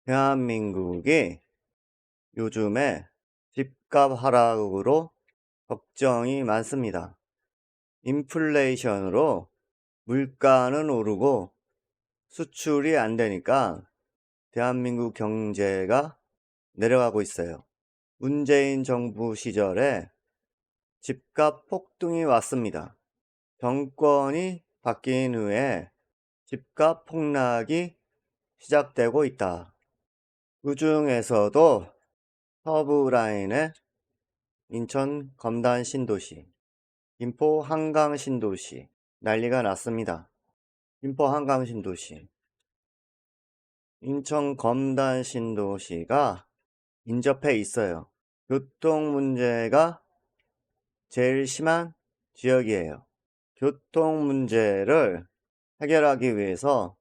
대한민국이 요즘에 집값 하락으로 걱정이 많습니다. 인플레이션으로 물가는 오르고 수출이 안 되니까 대한민국 경제가 내려가고 있어요. 문재인 정부 시절에 집값 폭등이 왔습니다. 정권이 바뀐 후에 집값 폭락이 시작되고 있다. 그 중에서도 서부라인의 인천 검단 신도시, 김포 한강 신도시 난리가 났습니다. 김포 한강 신도시, 인천 검단 신도시가 인접해 있어요. 교통 문제가 제일 심한 지역이에요. 교통 문제를 해결하기 위해서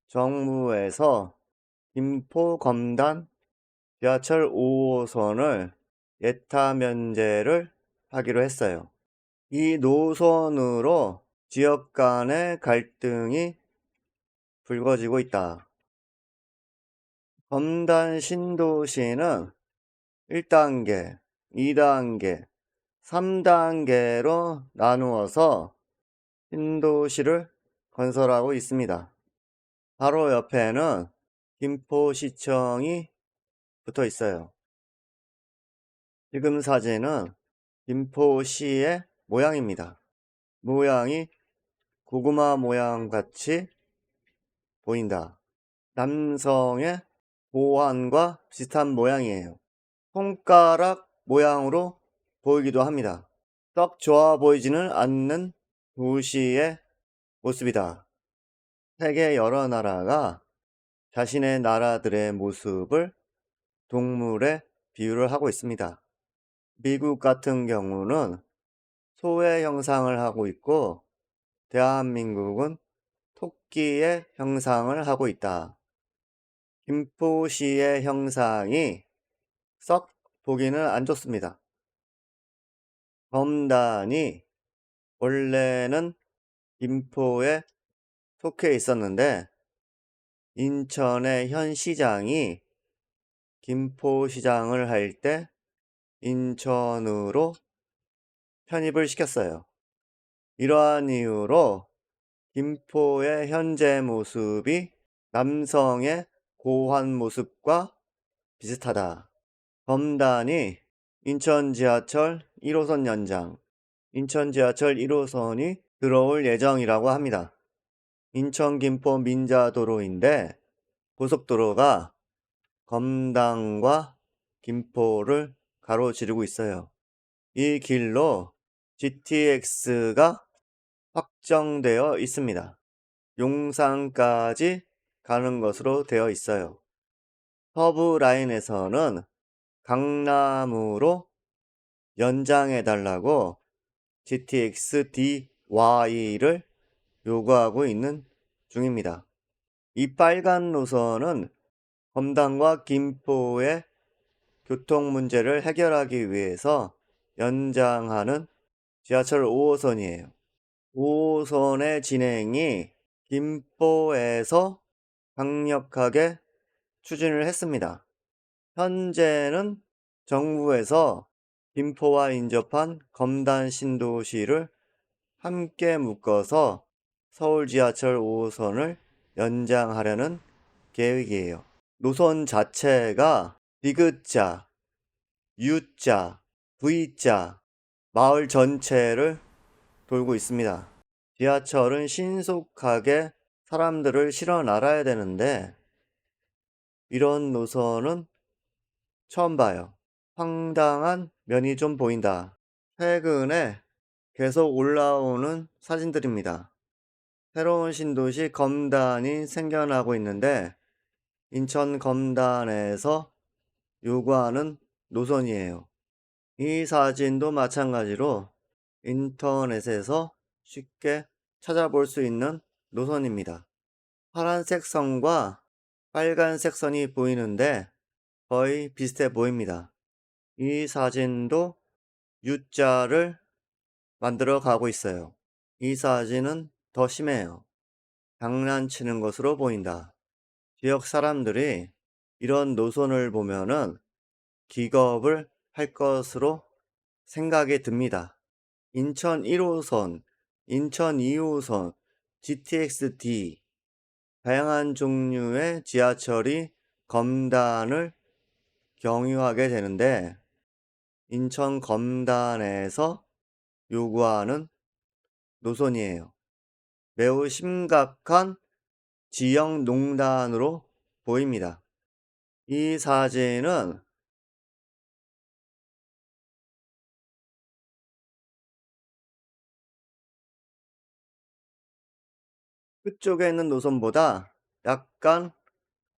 정부에서 김포 검단 지하철 5호선을 예타 면제를 하기로 했어요. 이 노선으로 지역 간의 갈등이 불거지고 있다. 검단 신도시는 1단계, 2단계, 3단계로 나누어서 신도시를 건설하고 있습니다. 바로 옆에는 김포시청이 붙어 있어요. 지금 사진은 김포시의 모양입니다. 모양이 고구마 모양 같이 보인다. 남성의 고환과 비슷한 모양이에요. 손가락 모양으로 보이기도 합니다. 썩 좋아 보이지는 않는 도시의 모습이다. 세계 여러 나라가 자신의 나라들의 모습을 동물에 비유를 하고 있습니다. 미국 같은 경우는 소의 형상을 하고 있고 대한민국은 토끼의 형상을 하고 있다. 김포시의 형상이 썩 보기는 안 좋습니다. 검단이 원래는 김포에 속해 있었는데 인천의 현 시장이 김포시장을 할 때 인천으로 편입을 시켰어요. 이러한 이유로 김포의 현재 모습이 남성의 고환 모습과 비슷하다. 검단이 인천 지하철 1호선 연장, 인천 지하철 1호선이 들어올 예정이라고 합니다. 인천 김포 민자도로인데 고속도로가 검단과 김포를 가로지르고 있어요. 이 길로 GTX가 확정되어 있습니다. 용산까지 가는 것으로 되어 있어요. 서부 라인에서는 강남으로 연장해 달라고 GTX DY를 요구하고 있는 중입니다. 이 빨간 노선은 검단과 김포의 교통 문제를 해결하기 위해서 연장하는 지하철 5호선이에요. 5호선의 진행이 김포에서 강력하게 추진을 했습니다. 현재는 정부에서 김포와 인접한 검단 신도시를 함께 묶어서 서울 지하철 5호선을 연장하려는 계획이에요. 노선 자체가 디귿자, U자, V자, 마을 전체를 돌고 있습니다. 지하철은 신속하게 사람들을 실어 나가야 되는데 이런 노선은 처음 봐요. 황당한 면이 좀 보인다. 최근에 계속 올라오는 사진들입니다. 새로운 신도시 검단이 생겨나고 있는데 인천 검단에서 요구하는 노선이에요. 이 사진도 마찬가지로 인터넷에서 쉽게 찾아볼 수 있는 노선입니다. 파란색 선과 빨간색 선이 보이는데 거의 비슷해 보입니다. 이 사진도 U자를 만들어 가고 있어요. 이 사진은 더 심해요. 장난치는 것으로 보인다. 지역 사람들이 이런 노선을 보면은 기겁을 할 것으로 생각이 듭니다. 인천 1호선, 인천 2호선, GTX-D, 다양한 종류의 지하철이 검단을 경유하게 되는데, 인천 검단에서 요구하는 노선이에요. 매우 심각한 지역 농단으로 보입니다. 이 사진은 끝쪽에 있는 노선보다 약간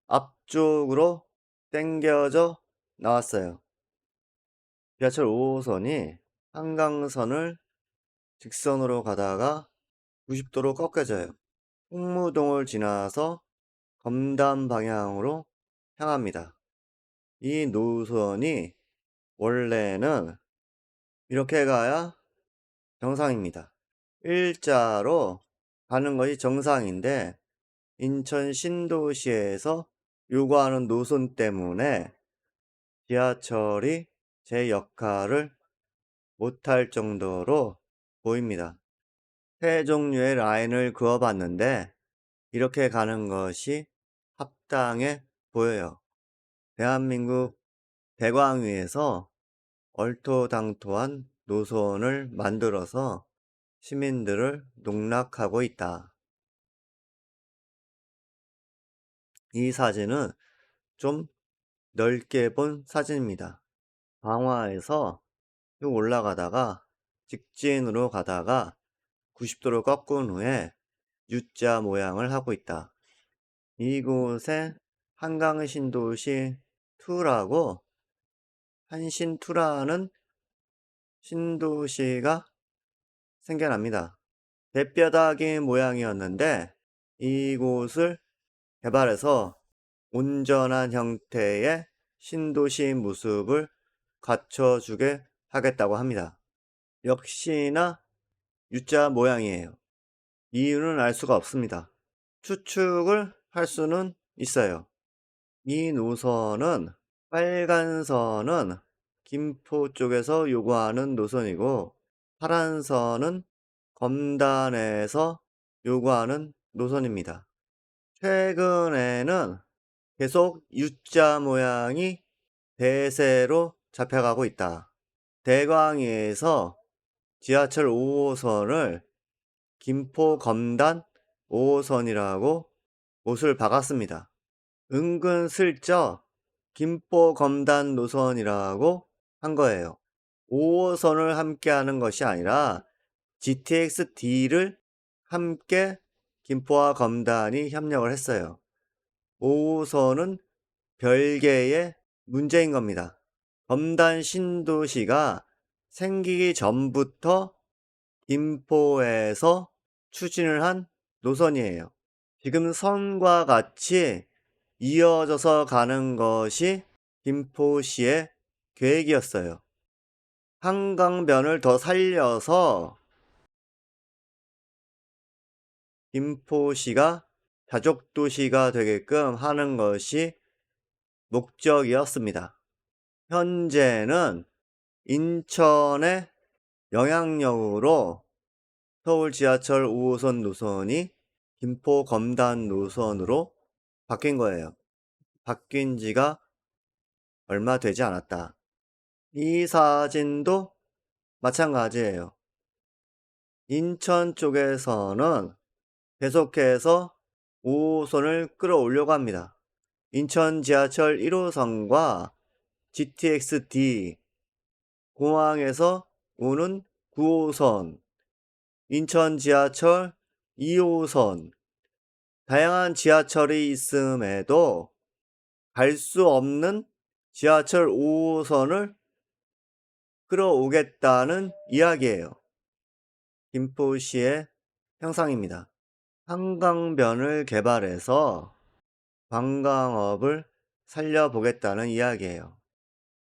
앞쪽으로 당겨져 나왔어요. 지하철 5호선이 한강선을 직선으로 가다가 90도로 꺾여져요. 홍무동을 지나서 검단 방향으로 향합니다. 이 노선이 원래는 이렇게 가야 정상입니다. 일자로 가는 것이 정상인데, 인천 신도시에서 요구하는 노선 때문에 지하철이 제 역할을 못할 정도로 보입니다. 세 종류의 라인을 그어봤는데 이렇게 가는 것이 합당해 보여요. 대한민국 대광위에서 얼토당토한 노선을 만들어서 시민들을 농락하고 있다. 이 사진은 좀 넓게 본 사진입니다. 강화에서 쭉 올라가다가 직진으로 가다가 90도로 꺾은 후에 U자 모양을 하고 있다. 이곳에 한강신도시 2라고 한신2라는 신도시가 생겨납니다. 대뼈다귀 모양이었는데 이곳을 개발해서 온전한 형태의 신도시 모습을 갖춰주게 하겠다고 합니다. 역시나 U자 모양이에요. 이유는 알 수가 없습니다. 추측을 할 수는 있어요. 이 노선은 빨간 선은 김포 쪽에서 요구하는 노선이고, 파란 선은 검단에서 요구하는 노선입니다. 최근에는 계속 U자 모양이 대세로 잡혀가고 있다. 대광위에서 지하철 5호선을 김포 검단 5호선이라고 못을 박았습니다. 은근슬쩍 김포 검단 노선이라고 한 거예요. 5호선을 함께 하는 것이 아니라 GTX-D를 함께 김포와 검단이 협력을 했어요. 5호선은 별개의 문제인 겁니다. 검단 신도시가 생기기 전부터 김포에서 추진을 한 노선이에요. 지금 선과 같이 이어져서 가는 것이 김포시의 계획이었어요. 한강변을 더 살려서 김포시가 가족도시가 되게끔 하는 것이 목적이었습니다. 현재는 인천의 영향력으로 서울 지하철 5호선 노선이 김포 검단 노선으로 바뀐 거예요. 바뀐 지가 얼마 되지 않았다. 이 사진도 마찬가지예요. 인천 쪽에서는 계속해서 5호선을 끌어올려고 합니다. 인천 지하철 1호선과 GTX-D, 공항에서 오는 9호선, 인천 지하철 2호선, 다양한 지하철이 있음에도 갈 수 없는 지하철 5호선을 끌어오겠다는 이야기예요. 김포시의 형상입니다. 한강변을 개발해서 관광업을 살려보겠다는 이야기예요.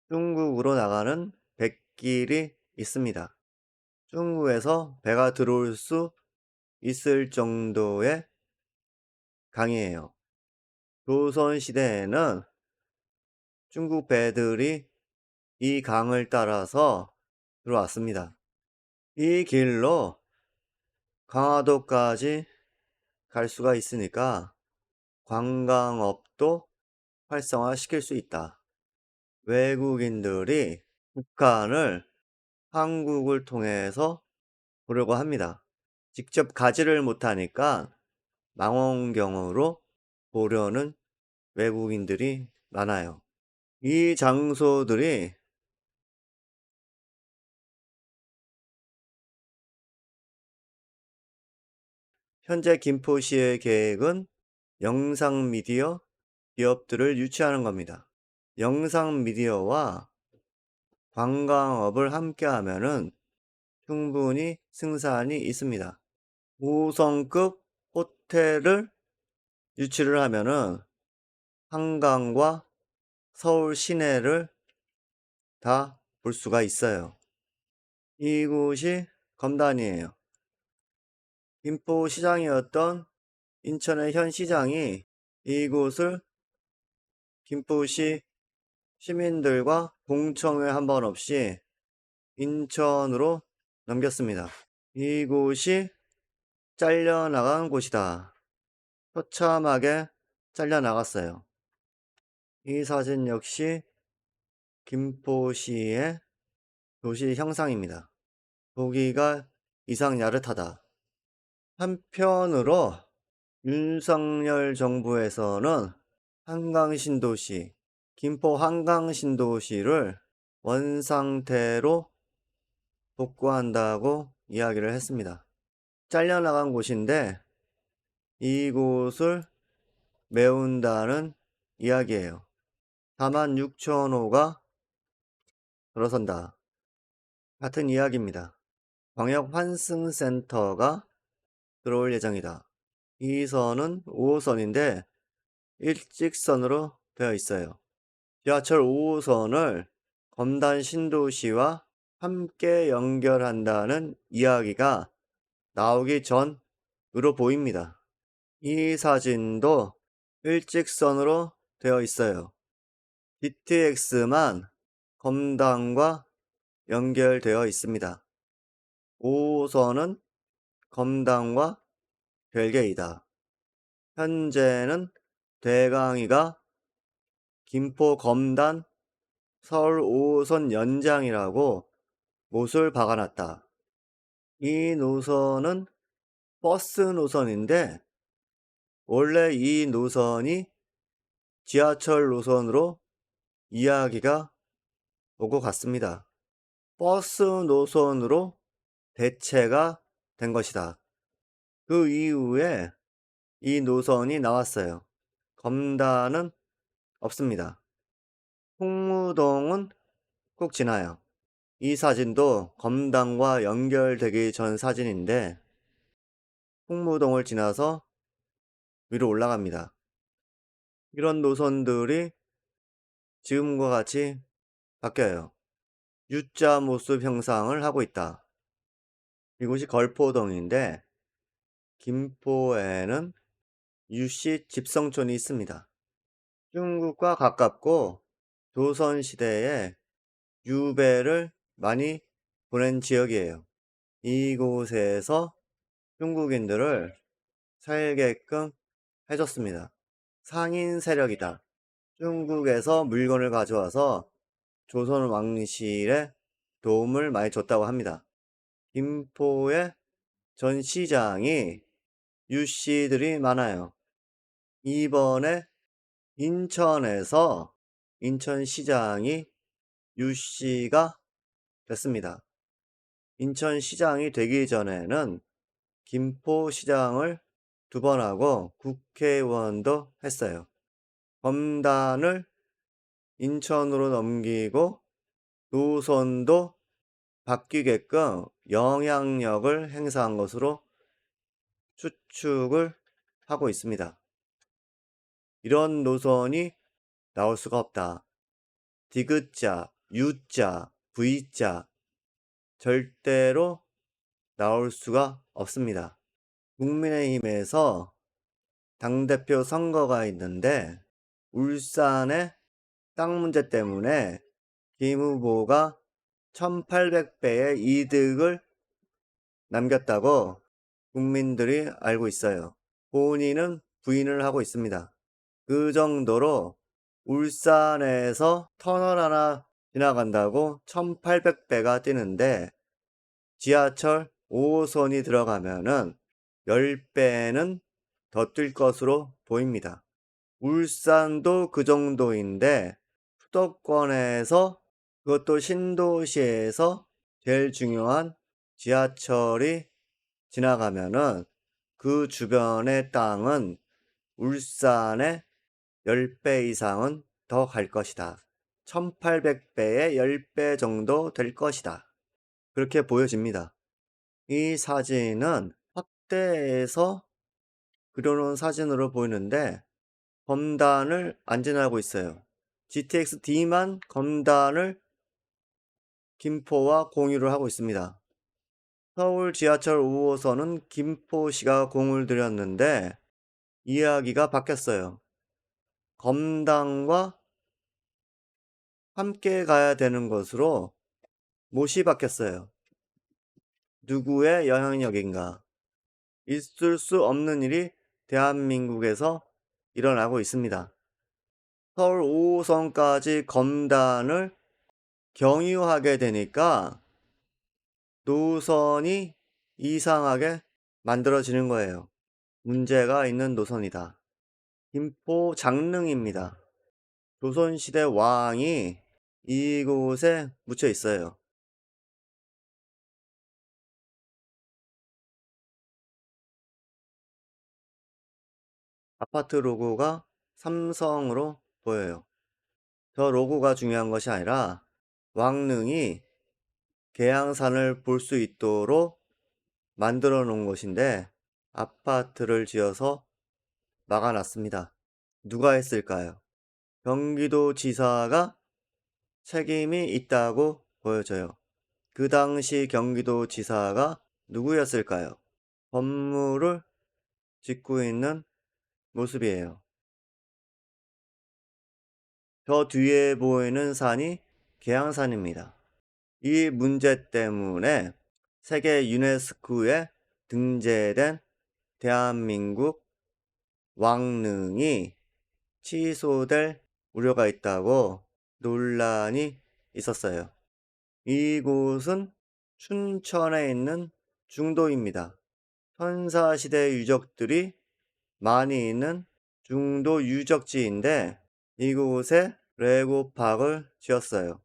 중국으로 나가는 백길이 있습니다. 중국에서 배가 들어올 수 있을 정도의 강이에요. 조선시대에는 중국 배들이 이 강을 따라서 들어왔습니다. 이 길로 강화도까지 갈 수가 있으니까 관광업도 활성화시킬 수 있다. 외국인들이 북한을 한국을 통해서 보려고 합니다. 직접 가지를 못하니까 망원경으로 보려는 외국인들이 많아요. 이 장소들이 현재 김포시의 계획은 영상 미디어 기업들을 유치하는 겁니다. 영상 미디어와 관광업을 함께 하면은 충분히 승산이 있습니다. 5성급 호텔을 유치를 하면은 한강과 서울 시내를 다 볼 수가 있어요. 이곳이 검단이에요. 김포시장이었던 인천의 현 시장이 이곳을 김포시 시민들과 공청회 한 번 없이 인천으로 넘겼습니다. 이곳이 잘려나간 곳이다. 처참하게 잘려나갔어요. 이 사진 역시 김포시의 도시 형상입니다. 보기가 이상 야릇하다. 한편으로 윤석열 정부에서는 한강신도시, 김포 한강신도시를 원상태로 복구한다고 이야기를 했습니다. 잘려나간 곳인데 이곳을 메운다는 이야기예요. 46,000호가 들어선다. 같은 이야기입니다. 광역 환승센터가 들어올 예정이다. 이 선은 5호선인데 일직선으로 되어 있어요. 지하철 5호선을 검단 신도시와 함께 연결한다는 이야기가 나오기 전으로 보입니다. 이 사진도 일직선으로 되어 있어요. GTX만 검단과 연결되어 있습니다. 5호선은 검단과 별개이다. 현재는 대강이가 김포 검단 서울 5호선 연장이라고 못을 박아놨다. 이 노선은 버스 노선인데 원래 이 노선이 지하철 노선으로 이야기가 오고 갔습니다. 버스 노선으로 대체가 된 것이다. 그 이후에 이 노선이 나왔어요. 검단은 없습니다. 홍무동은 꼭 지나요. 이 사진도 검단과 연결되기 전 사진인데 홍무동을 지나서 위로 올라갑니다. 이런 노선들이 지금과 같이 바뀌어요. U자 모습 형상을 하고 있다. 이곳이 걸포동인데 김포에는 유씨 집성촌이 있습니다. 중국과 가깝고 조선시대에 유배를 많이 보낸 지역이에요. 이곳에서 중국인들을 살게끔 해줬습니다. 상인 세력이다. 중국에서 물건을 가져와서 조선 왕실에 도움을 많이 줬다고 합니다. 김포의 전 시장이 유씨들이 많아요. 이번에 인천에서 인천시장이 유씨가 됐습니다. 인천시장이 되기 전에는 김포시장을 2번 하고 국회의원도 했어요. 검단을 인천으로 넘기고 노선도 바뀌게끔 영향력을 행사한 것으로 추측을 하고 있습니다. 이런 노선이 나올 수가 없다. 디귿자, U자, V자 절대로 나올 수가 없습니다. 국민의힘에서 당대표 선거가 있는데 울산에 땅 문제 때문에 김 후보가 1800배의 이득을 남겼다고 국민들이 알고 있어요. 본인은 부인을 하고 있습니다. 그 정도로 울산에서 터널 하나 지나간다고 1800배가 뛰는데 지하철 5호선이 들어가면은 10배는 더 뛸 것으로 보입니다. 울산도 그 정도인데 수도권에서 그것도 신도시에서 제일 중요한 지하철이 지나가면은 그 주변의 땅은 울산의 10배 이상은 더 갈 것이다. 1800배의 10배 정도 될 것이다. 그렇게 보여집니다. 이 사진은 확대해서 그려놓은 사진으로 보이는데 검단을 안 지나고 있어요. GTX-D만 검단을 김포와 공유를 하고 있습니다. 서울 지하철 5호선은 김포시가 공을 들였는데 이야기가 바뀌었어요. 검단과 함께 가야 되는 것으로 못이 바뀌었어요. 누구의 영향력인가? 있을 수 없는 일이 대한민국에서 일어나고 있습니다. 서울 5호선까지 검단을 경유하게 되니까 노선이 이상하게 만들어지는 거예요. 문제가 있는 노선이다. 김포 장릉입니다. 조선시대 왕이 이곳에 묻혀 있어요. 아파트 로고가 삼성으로 보여요. 저 로고가 중요한 것이 아니라 왕릉이 계양산을 볼 수 있도록 만들어 놓은 곳인데 아파트를 지어서 막아놨습니다. 누가 했을까요? 경기도지사가 책임이 있다고 보여져요. 그 당시 경기도지사가 누구였을까요? 건물을 짓고 있는 모습이에요. 저 뒤에 보이는 산이 계양산입니다. 이 문제 때문에 세계 유네스코에 등재된 대한민국 왕릉이 취소될 우려가 있다고 논란이 있었어요. 이곳은 춘천에 있는 중도입니다. 선사시대 유적들이 많이 있는 중도 유적지인데 이곳에 레고파크를 지었어요.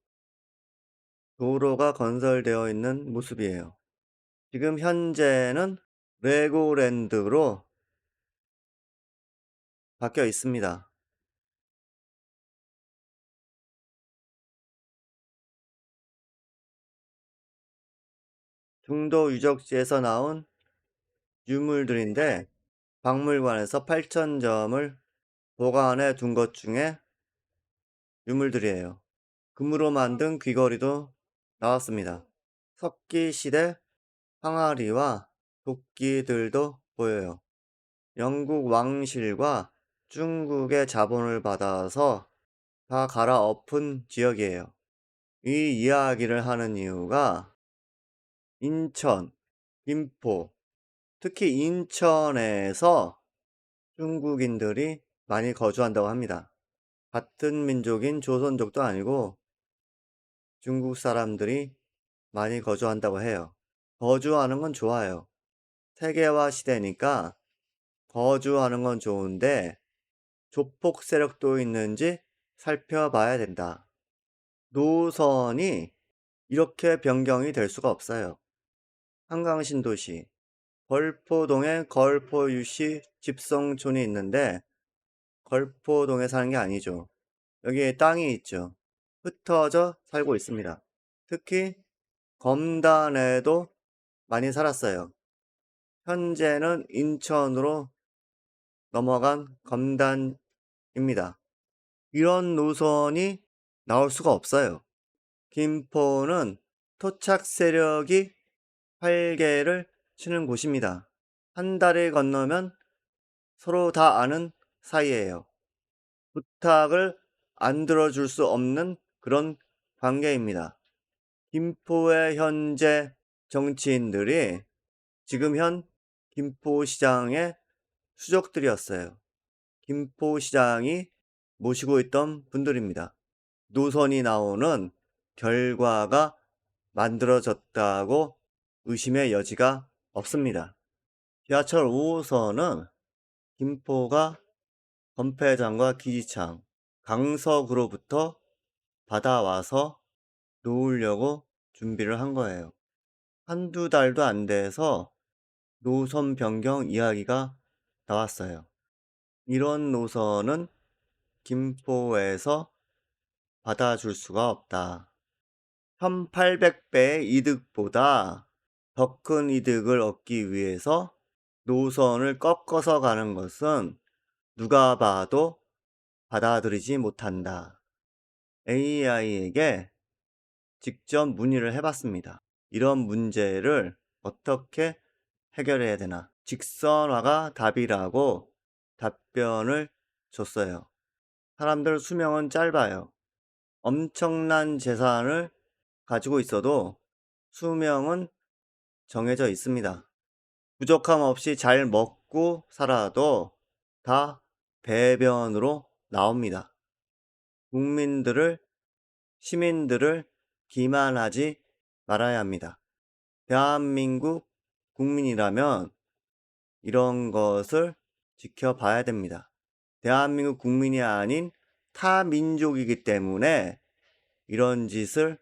도로가 건설되어 있는 모습이에요. 지금 현재는 레고랜드로 바뀌어 있습니다. 중도 유적지에서 나온 유물들인데 박물관에서 8,000점을 보관해 둔 것 중에 유물들이에요. 금으로 만든 귀걸이도 나왔습니다. 석기시대 항아리와 도끼들도 보여요. 영국 왕실과 중국의 자본을 받아서 다 갈아엎은 지역이에요. 이 이야기를 하는 이유가 인천, 김포, 특히 인천에서 중국인들이 많이 거주한다고 합니다. 같은 민족인 조선족도 아니고 중국 사람들이 많이 거주한다고 해요. 거주하는 건 좋아요. 세계화 시대니까 거주하는 건 좋은데 조폭 세력도 있는지 살펴봐야 된다. 노선이 이렇게 변경이 될 수가 없어요. 한강신도시, 걸포동에 걸포유씨 집성촌이 있는데 걸포동에 사는 게 아니죠. 여기에 땅이 있죠. 흩어져 살고 있습니다. 특히 검단에도 많이 살았어요. 현재는 인천으로 넘어간 검단입니다. 이런 노선이 나올 수가 없어요. 김포는 토착 세력이 활개를 치는 곳입니다. 한 달을 건너면 서로 다 아는 사이예요. 부탁을 안 들어줄 수 없는 그런 관계입니다. 김포의 현재 정치인들이 지금 현 김포시장의 수족들이었어요. 김포시장이 모시고 있던 분들입니다. 노선이 나오는 결과가 만들어졌다고 의심의 여지가 없습니다. 지하철 5호선은 김포가 건폐장과 기지창, 강석으로부터 받아와서 놓으려고 준비를 한 거예요. 한두 달도 안 돼서 노선 변경 이야기가 나왔어요. 이런 노선은 김포에서 받아줄 수가 없다. 1800배의 이득보다 더 큰 이득을 얻기 위해서 노선을 꺾어서 가는 것은 누가 봐도 받아들이지 못한다. AI에게 직접 문의를 해봤습니다. 이런 문제를 어떻게 해결해야 되나? 직선화가 답이라고 답변을 줬어요. 사람들 수명은 짧아요. 엄청난 재산을 가지고 있어도 수명은 정해져 있습니다. 부족함 없이 잘 먹고 살아도 다 배변으로 나옵니다. 시민들을 기만하지 말아야 합니다. 대한민국 국민이라면 이런 것을 지켜봐야 됩니다. 대한민국 국민이 아닌 타 민족이기 때문에 이런 짓을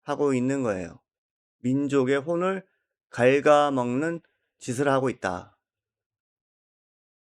하고 있는 거예요. 민족의 혼을 갉아먹는 짓을 하고 있다.